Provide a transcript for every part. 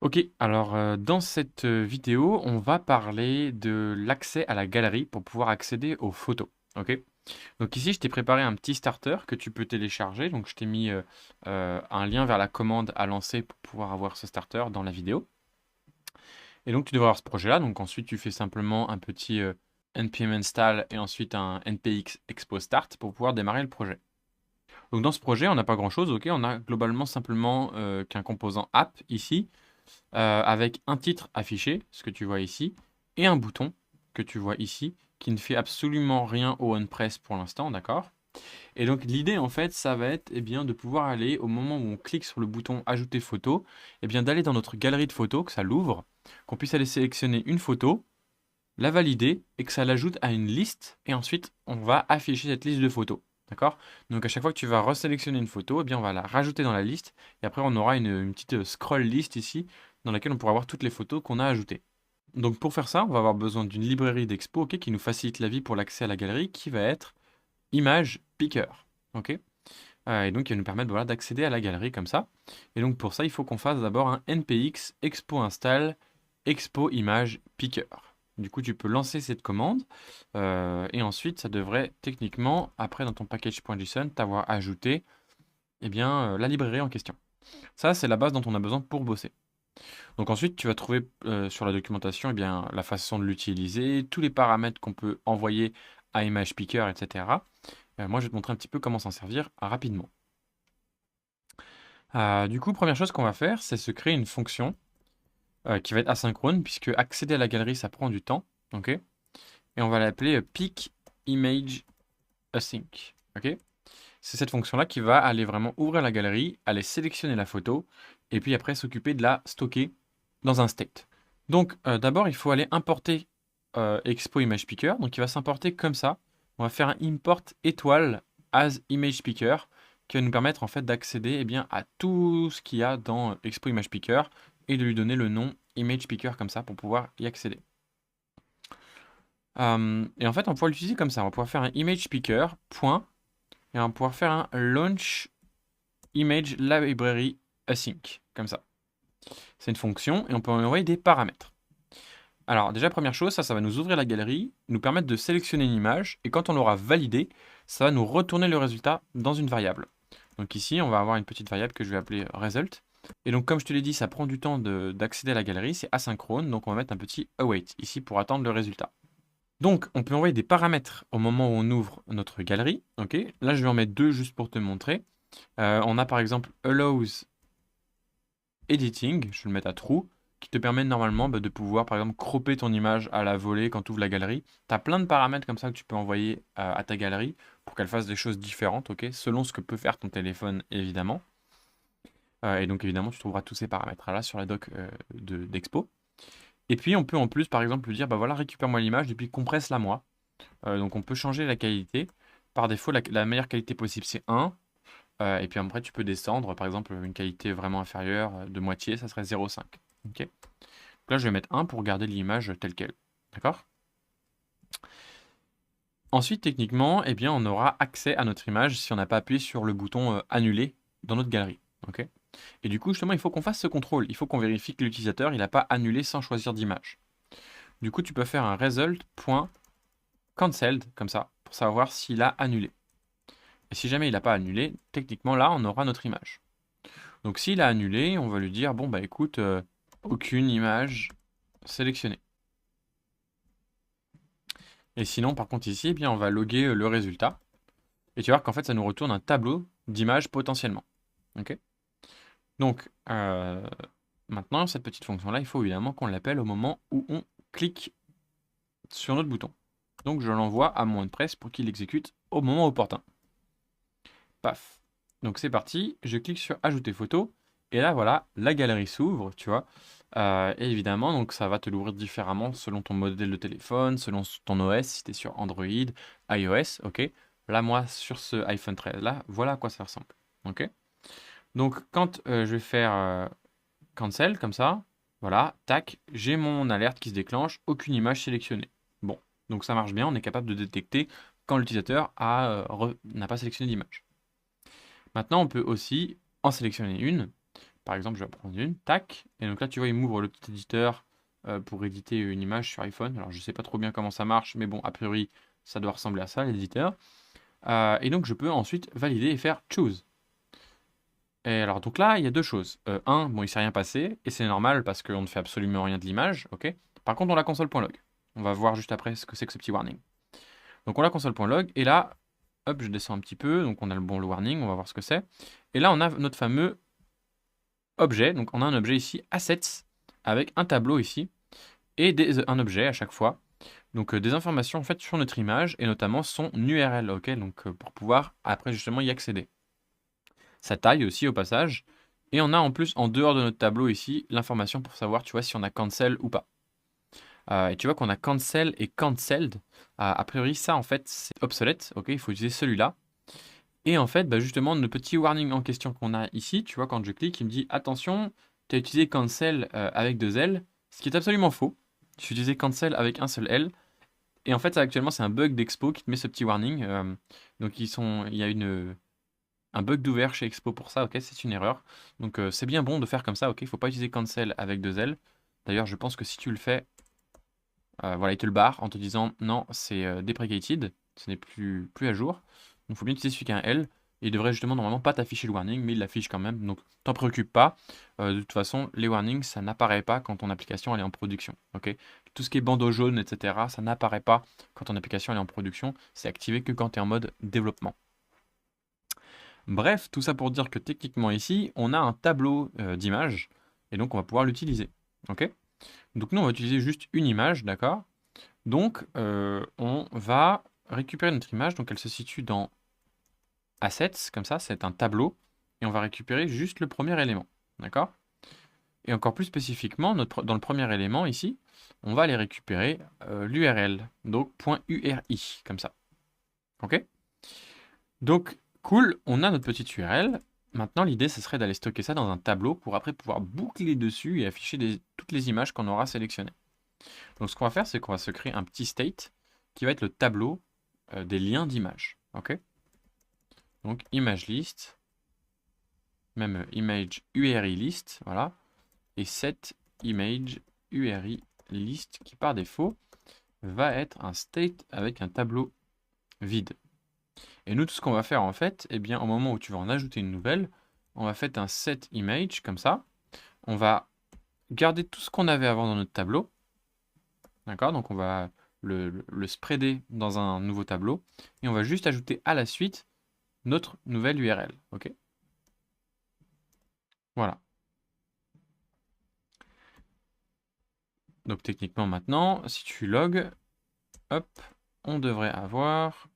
Ok, alors dans cette vidéo, on va parler de l'accès à la galerie pour pouvoir accéder aux photos. Ok? Donc ici, je t'ai préparé un petit starter que tu peux télécharger. Donc je t'ai mis un lien vers la commande à lancer pour pouvoir avoir ce starter dans la vidéo. Et donc tu devrais avoir ce projet-là. Donc ensuite, tu fais simplement un petit npm install et ensuite un npx expo start pour pouvoir démarrer le projet. Donc dans ce projet, on n'a pas grand-chose. Ok, on a globalement simplement qu'un composant app ici avec un titre affiché, ce que tu vois ici, et un bouton que tu vois ici, qui ne fait absolument rien au OnePress pour l'instant, d'accord? Et donc l'idée en fait, ça va être bien, de pouvoir aller au moment où on clique sur le bouton ajouter photo, bien d'aller dans notre galerie de photos, que ça l'ouvre, qu'on puisse aller sélectionner une photo, la valider et que ça l'ajoute à une liste et ensuite on va afficher cette liste de photos. D'accord? Donc à chaque fois que tu vas resélectionner une photo, on va la rajouter dans la liste et après on aura une petite scroll list ici dans laquelle on pourra voir toutes les photos qu'on a ajoutées. Donc pour faire ça, on va avoir besoin d'une librairie d'expo, ok, qui nous facilite la vie pour l'accès à la galerie, qui va être Image Picker. Ok? Et donc qui va nous permettre, voilà, d'accéder à la galerie comme ça. Et donc pour ça, il faut qu'on fasse d'abord un npx expo install expo image picker. Du coup, tu peux lancer cette commande et ensuite, ça devrait techniquement, après dans ton package.json, t'avoir ajouté la librairie en question. Ça, c'est la base dont on a besoin pour bosser. Donc ensuite, tu vas trouver sur la documentation la façon de l'utiliser, tous les paramètres qu'on peut envoyer à image picker, etc. Moi, je vais te montrer un petit peu comment s'en servir rapidement. Du coup, première chose qu'on va faire, c'est se créer une fonction qui va être asynchrone, puisque accéder à la galerie, ça prend du temps. Ok? Et on va l'appeler pick image async. Ok? C'est cette fonction-là qui va aller vraiment ouvrir la galerie, aller sélectionner la photo, et puis après s'occuper de la stocker dans un state. Donc d'abord, il faut aller importer Expo Image Picker. Donc il va s'importer comme ça. On va faire un import étoile as image picker qui va nous permettre en fait d'accéder à tout ce qu'il y a dans Expo Image Picker et de lui donner le nom image picker comme ça pour pouvoir y accéder. Et en fait, on va pouvoir l'utiliser comme ça. On va pouvoir faire un image picker, point, et on va pouvoir faire un launch image library async, comme ça. C'est une fonction et on peut en envoyer des paramètres. Alors déjà, première chose, ça va nous ouvrir la galerie, nous permettre de sélectionner une image, et quand on l'aura validée, ça va nous retourner le résultat dans une variable. Donc ici, on va avoir une petite variable que je vais appeler result. Et donc comme je te l'ai dit, ça prend du temps d'accéder à la galerie, c'est asynchrone, donc on va mettre un petit await ici pour attendre le résultat. Donc on peut envoyer des paramètres au moment où on ouvre notre galerie. Ok, là je vais en mettre deux juste pour te montrer. On a par exemple allows editing, je vais le mettre à true, qui te permet normalement de pouvoir par exemple cropper ton image à la volée quand tu ouvres la galerie. Tu as plein de paramètres comme ça que tu peux envoyer à ta galerie pour qu'elle fasse des choses différentes, ok, selon ce que peut faire ton téléphone évidemment. Et donc évidemment tu trouveras tous ces paramètres là sur la doc d'Expo. Et puis on peut en plus par exemple lui dire bah voilà, récupère-moi l'image et puis compresse-la moi. Donc on peut changer la qualité. Par défaut, la meilleure qualité possible c'est 1. Et puis après, tu peux descendre, par exemple, une qualité vraiment inférieure de moitié, ça serait 0,5. Ok. Donc là, je vais mettre 1 pour garder l'image telle qu'elle. D'accord? Ensuite, techniquement, on aura accès à notre image si on n'a pas appuyé sur le bouton annuler dans notre galerie. Ok. Et du coup, justement, il faut qu'on fasse ce contrôle. Il faut qu'on vérifie que l'utilisateur, il n'a pas annulé sans choisir d'image. Du coup, tu peux faire un result.cancelled, comme ça, pour savoir s'il a annulé. Et si jamais il n'a pas annulé, techniquement, là, on aura notre image. Donc s'il a annulé, on va lui dire, bon bah écoute, aucune image sélectionnée. Et sinon, par contre ici, on va loguer le résultat. Et tu vas voir qu'en fait, ça nous retourne un tableau d'images potentiellement. Ok. Donc, maintenant, cette petite fonction-là, il faut évidemment qu'on l'appelle au moment où on clique sur notre bouton. Donc, je l'envoie à mon WordPress pour qu'il l'exécute au moment opportun. Paf. Donc, c'est parti. Je clique sur Ajouter photo. Et là, voilà, la galerie s'ouvre, tu vois. Et évidemment, donc ça va te l'ouvrir différemment selon ton modèle de téléphone, selon ton OS, si tu es sur Android, iOS, ok. Là, moi, sur ce iPhone 13 là, voilà à quoi ça ressemble. Ok. Donc, quand je vais faire cancel, comme ça, voilà, tac, j'ai mon alerte qui se déclenche, aucune image sélectionnée. Bon, donc ça marche bien, on est capable de détecter quand l'utilisateur n'a pas sélectionné d'image. Maintenant, on peut aussi en sélectionner une, Par exemple, je vais prendre une, tac. Et donc là, tu vois, il m'ouvre le petit éditeur pour éditer une image sur iPhone. Alors, je ne sais pas trop bien comment ça marche, mais bon, a priori, ça doit ressembler à ça, l'éditeur. Et donc, je peux ensuite valider et faire Choose. Et alors, donc là, il y a deux choses. Un, bon, il ne s'est rien passé, et c'est normal parce qu'on ne fait absolument rien de l'image, ok? Par contre, on a console.log. On va voir juste après ce que c'est que ce petit warning. Donc, on a console.log, et là, hop, je descends un petit peu, donc on a le warning, on va voir ce que c'est. Et là, on a notre fameux objet, donc on a un objet ici, assets, avec un tableau ici, et un objet à chaque fois. Donc des informations en fait sur notre image, et notamment son URL, ok? Donc pour pouvoir après justement y accéder. Sa taille aussi au passage. Et on a en plus en dehors de notre tableau ici l'information pour savoir tu vois si on a cancel ou pas. Et tu vois qu'on a cancel et cancelled. A priori ça en fait c'est obsolète, ok? Il faut utiliser celui-là. Et en fait bah, justement le petit warning en question qu'on a ici, tu vois quand je clique il me dit attention, tu as utilisé cancel avec deux L, ce qui est absolument faux. Je suis utilisé cancel avec un seul L. Et en fait, ça, actuellement, c'est un bug d'Expo qui te met ce petit warning. Donc, il y a un bug d'ouvert chez Expo pour ça, ok, c'est une erreur. Donc, c'est bien bon de faire comme ça, ok, il ne faut pas utiliser cancel avec deux L. D'ailleurs, je pense que si tu le fais, voilà, il te le barre en te disant non, c'est deprecated, ce n'est plus à jour. Donc, il faut bien utiliser celui qui a un L. Et il devrait justement normalement pas t'afficher le warning, mais il l'affiche quand même. Donc, t'en préoccupe pas. De toute façon, les warnings, ça n'apparaît pas quand ton application elle est en production. Ok, tout ce qui est bandeau jaune, etc., ça n'apparaît pas quand ton application elle est en production. C'est activé que quand tu es en mode développement. Bref, tout ça pour dire que techniquement ici, on a un tableau d'images. Et donc, on va pouvoir l'utiliser. Ok, donc nous, on va utiliser juste une image, d'accord? Donc, on va récupérer notre image. Donc, elle se situe dans Assets, comme ça, c'est un tableau. Et on va récupérer juste le premier élément. D'accord? Et encore plus spécifiquement, dans le premier élément ici, on va aller récupérer l'URL. Donc, .uri, comme ça. Ok? Donc, cool, on a notre petite URL. Maintenant, l'idée, ce serait d'aller stocker ça dans un tableau pour après pouvoir boucler dessus et afficher toutes les images qu'on aura sélectionnées. Donc, ce qu'on va faire, c'est qu'on va se créer un petit state qui va être le tableau des liens d'images. Ok? Donc, image list, même image URI list, voilà, et set image URI list qui par défaut va être un state avec un tableau vide. Et nous, tout ce qu'on va faire en fait, eh bien, au moment où tu vas en ajouter une nouvelle, on va faire un set image comme ça. On va garder tout ce qu'on avait avant dans notre tableau. D'accord? Donc on va le spreader dans un nouveau tableau. Et on va juste ajouter à la suite notre nouvelle URL. Ok? Voilà. Donc techniquement maintenant, si tu log, hop, on devrait avoir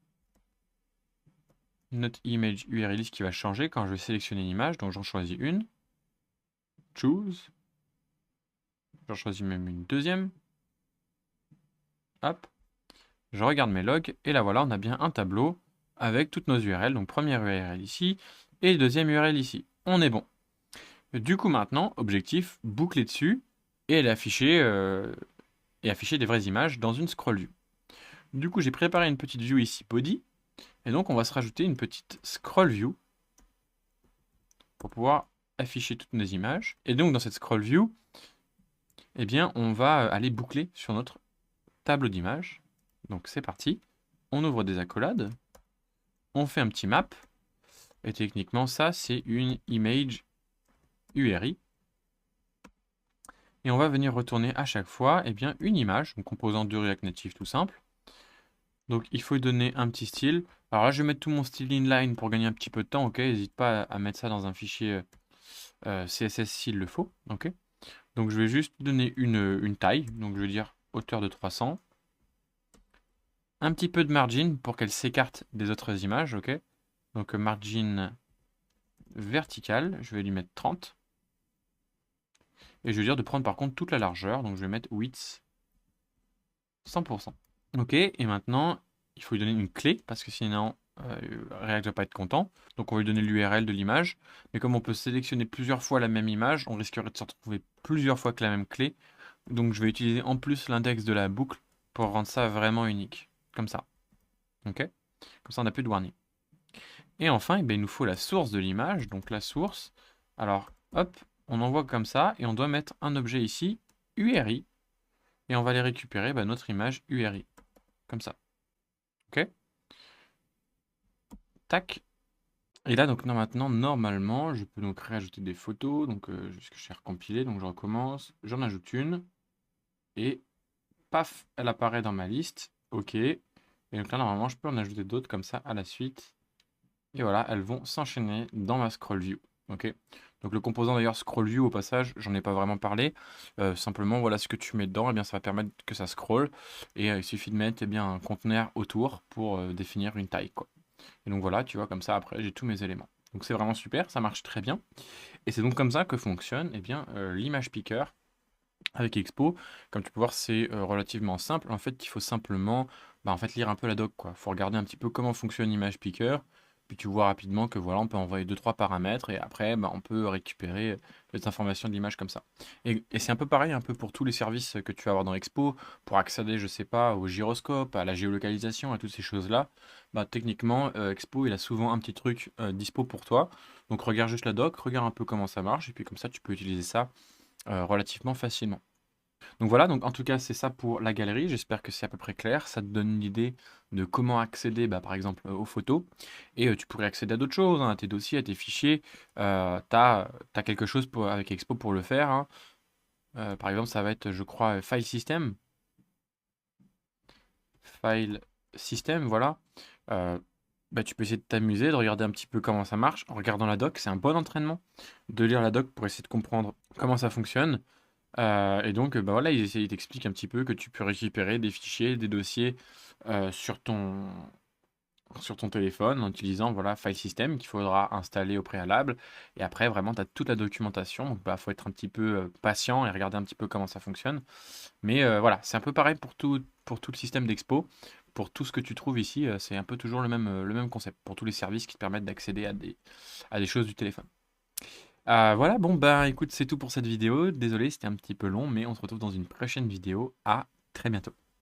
notre image URL list qui va changer quand je vais sélectionner une image. Donc j'en choisis une. Choose. J'en choisis même une deuxième. Hop. Je regarde mes logs et là voilà, on a bien un tableau avec toutes nos URL. Donc première URL ici et deuxième URL ici. On est bon. Du coup maintenant, objectif, boucler dessus et afficher des vraies images dans une scroll view. Du coup, j'ai préparé une petite view ici, body. Et donc, on va se rajouter une petite scroll view pour pouvoir afficher toutes nos images. Et donc, dans cette scroll view, eh bien, on va aller boucler sur notre tableau d'images. Donc, c'est parti. On ouvre des accolades. On fait un petit map. Et techniquement, ça, c'est une image URI. Et on va venir retourner à chaque fois eh bien, une image, une composante de React Native tout simple. Donc, il faut lui donner un petit style. Alors là, je vais mettre tout mon style inline pour gagner un petit peu de temps, ok? N'hésite pas à mettre ça dans un fichier CSS s'il le faut, ok? Donc je vais juste donner une taille, donc je vais dire hauteur de 300. Un petit peu de margin pour qu'elle s'écarte des autres images, ok? Donc margin vertical, je vais lui mettre 30. Et je vais dire de prendre par contre toute la largeur, donc je vais mettre width 100%. Ok, et maintenant, il faut lui donner une clé, parce que sinon, React ne va pas être content. Donc on va lui donner l'URL de l'image. Mais comme on peut sélectionner plusieurs fois la même image, on risquerait de se retrouver plusieurs fois avec la même clé. Donc je vais utiliser en plus l'index de la boucle pour rendre ça vraiment unique. Comme ça. Ok? Comme ça, on n'a plus de warning. Et enfin, eh bien, il nous faut la source de l'image. Donc la source, alors, hop, on envoie comme ça et on doit mettre un objet ici, URI, et on va aller récupérer notre image URI, comme ça. Ok? Tac. Et là, donc, non, maintenant, normalement, je peux donc rajouter des photos. Donc, que j'ai recompilé. Donc, je recommence. J'en ajoute une. Et paf, elle apparaît dans ma liste. OK. Et donc là, normalement, je peux en ajouter d'autres comme ça à la suite. Et voilà, elles vont s'enchaîner dans ma scroll view. OK. Donc, le composant d'ailleurs scroll view, au passage, j'en ai pas vraiment parlé. Simplement, voilà ce que tu mets dedans. Eh bien, ça va permettre que ça scrolle. Et il suffit de mettre bien un conteneur autour pour définir une taille, quoi. Et donc voilà, tu vois, comme ça, après, j'ai tous mes éléments. Donc c'est vraiment super, ça marche très bien. Et c'est donc comme ça que fonctionne l'image picker avec Expo. Comme tu peux voir, c'est relativement simple. En fait, il faut simplement lire un peu la doc, quoi. Il faut regarder un petit peu comment fonctionne l'image picker. Puis tu vois rapidement que voilà, on peut envoyer deux trois paramètres et après, on peut récupérer les informations de l'image comme ça. Et c'est un peu pareil, un peu pour tous les services que tu vas avoir dans Expo, pour accéder, je sais pas, au gyroscope, à la géolocalisation, à toutes ces choses-là. Techniquement, Expo, il a souvent un petit truc dispo pour toi. Donc regarde juste la doc, regarde un peu comment ça marche, et puis comme ça, tu peux utiliser ça relativement facilement. Donc voilà, donc en tout cas, c'est ça pour la galerie. J'espère que c'est à peu près clair. Ça te donne une idée de comment accéder, par exemple, aux photos. Et tu pourrais accéder à d'autres choses, hein, à tes dossiers, à tes fichiers. Tu as, quelque chose avec Expo pour le faire, hein. Par exemple, ça va être, je crois, File System. File System, voilà. Euh, Tu peux essayer de t'amuser, de regarder un petit peu comment ça marche en regardant la doc. C'est un bon entraînement de lire la doc pour essayer de comprendre comment ça fonctionne. Et donc, voilà, ils t'expliquent un petit peu que tu peux récupérer des fichiers, des dossiers sur ton téléphone en utilisant voilà, File System qu'il faudra installer au préalable. Et après, vraiment, tu as toute la documentation. Donc, faut être un petit peu patient et regarder un petit peu comment ça fonctionne. Mais voilà, c'est un peu pareil pour tout le système d'Expo. Pour tout ce que tu trouves ici, c'est un peu toujours le même concept. Pour tous les services qui te permettent d'accéder à des choses du téléphone. Voilà, bon, écoute, c'est tout pour cette vidéo. Désolé, c'était un petit peu long, mais on se retrouve dans une prochaine vidéo. À très bientôt.